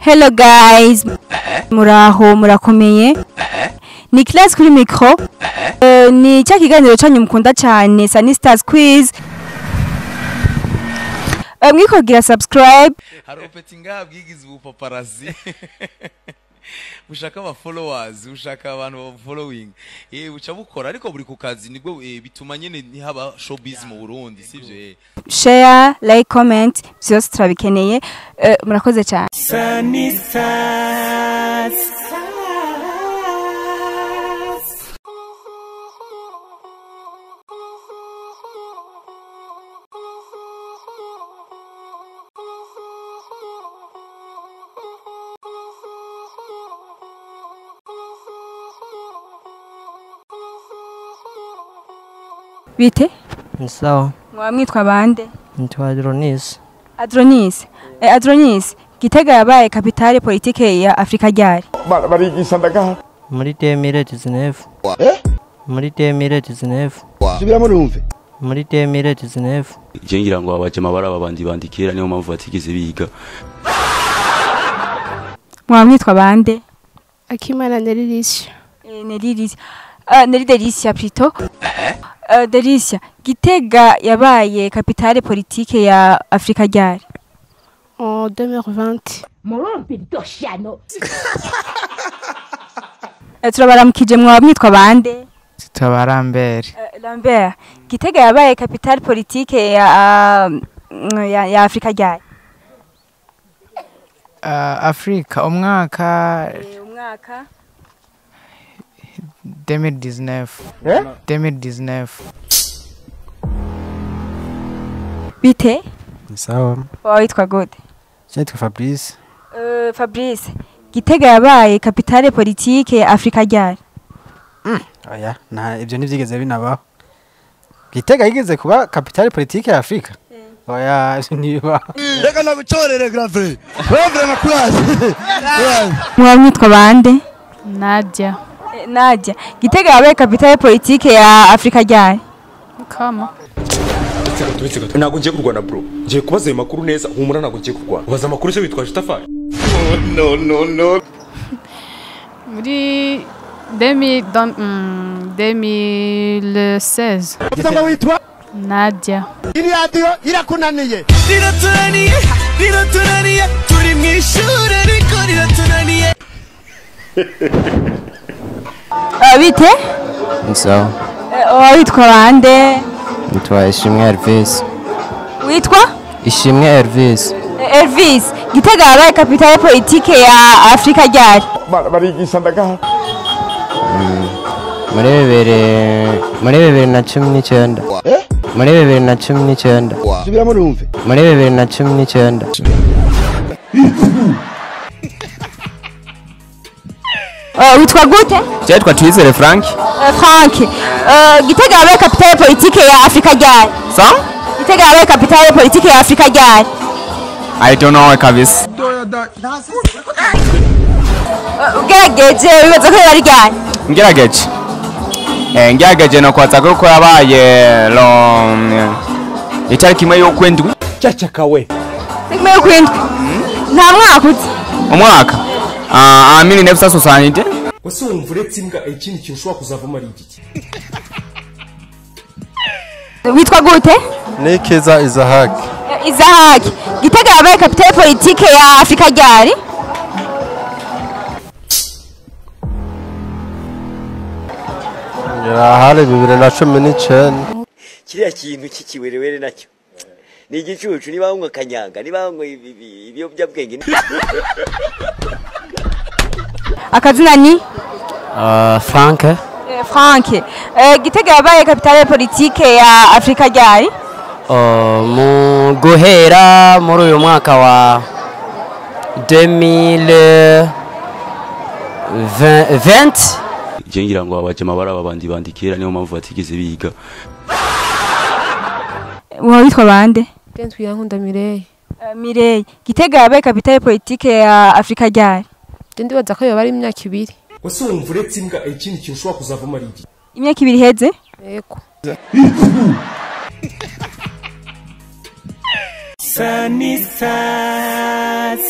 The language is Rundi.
Hello guys, muraho murakomeye. Ni class kuri micro. Ni cya kiganiro cyanyu mukunda cyane Sunny Stars Quiz. Mwikogira subscribe. Hari upetinga bwigize ubupaparazi. Ushaka aba followers, ushaka abantu ba following. Uca bukora ariko buri ku kazi nibwo bituma nyene ntihaba showbiz mu Burundi, sivyo? Share, like, comment, byose turabikeneye. Murakoze cyane. Sunny Stars. Bite? Sawa. Mwamwitwa bande? Nitwa Adronis. Adronis, Gitega yabaye kapitale politike ya Afrika ryari? Barigisha ndagaha. Muri 2019. Muri 2019. Subira muri umve. Muri 2019. Je ngira ngo abajema baraba bandi bandikira niyo mpamvu batigeze biga. Mwamwitwa bande? Akimana Nerilisha. Nerilisha plutôt. Delicia, Gitega yabaye kapitale politike ya Afrika ryari? En 2020. Morompi doshano. Turabaramukije mwamwitwa bande? Lambert. Lambert, Gitega yabaye kapitale politike ya Afrika ryari? Afrika umwaka 2019. 2019. Bite? Sawa. Witwa gute? Nitwa Fabrice. Fabrice, Gitega yabaye kapitale politike ya Afrika ryari? Oya, na ibyo ntivyigeze binabaho. Gitega yigeze kuba kapitale politike ya Afrika? Oya, niba. Reka nagucorere grand frère. Wewe makurasi. Mwamwitwa bande? Nadia. Nadia, Gitega yabaye kapitale politike ya Afrika ryari? Kama. Ntago ngiye kurwana bro. Ngiye kubaza ayo makuru neza, humura ntago ngiye kurwana. Ubaza amakuru se bitwaje tafari. No. Muri 2016. Utama witwa Nadia. Iri radio irakunaniye. Riratunaniye. Turi mw'ishure ariko riratunaniye. Bite? Sawa. Witwa bande? Nitwa Ishimwe Elvis. Witwa? Ishimwe Elvis. Elvis, Gitega yabaye kapitale politike ya Afrika ryari? Barigisha ndagaha. Muri 2019. Muri 2019. Subira muri umve. Muri 2019. Witwa gute? Cyitwa Twizere Frank. Frank, Gitega yabaye kapitale politike ya Afrika ryari? Gitega yabaye kapitale politike ya Afrika ryari? I don't know kabisa. Ugerageje wibaza ko yari ryari? Ngerageje no kwatsa ko yabaye itariki imwe yo kwendwi. Cyacakawe. Imwe yo kwendwi. Nta mwaka uti? Umwaka. 1960. Wese wumva uretse imbwa ikindi kintu ushobora kuzavamo ari igiki? Witwa gute? Nikeza Isaac. Isaac, Gitega yabaye kapitale politike ya Afrika ryari? Hari 2019. Kiriya kintu kikiwerewere nacyo ni igicucu, niba banywa kanyanga, niba banywa ibiyobyabwenge. Akazina ni? Frank. Frank, Gitega yabaye kapitale politike ya Afrika ryari? Mu guhera muri uyu mwaka wa 2020. Je ngira ngo abajema baraba bandi bandikira niyo mpamvu batigeze biga. Witwa bande? Twiyankunda Mireille. Mireille, Gitega yabaye kapitale politike ya Afrika ryari? Ndibaza ko yoba ari imyaka 2. Wese wumva uretse imbwa ikindi kintu ushobora kuzavamo ari igiki? Imyaka 2 heze? Yego. Sunny Stars.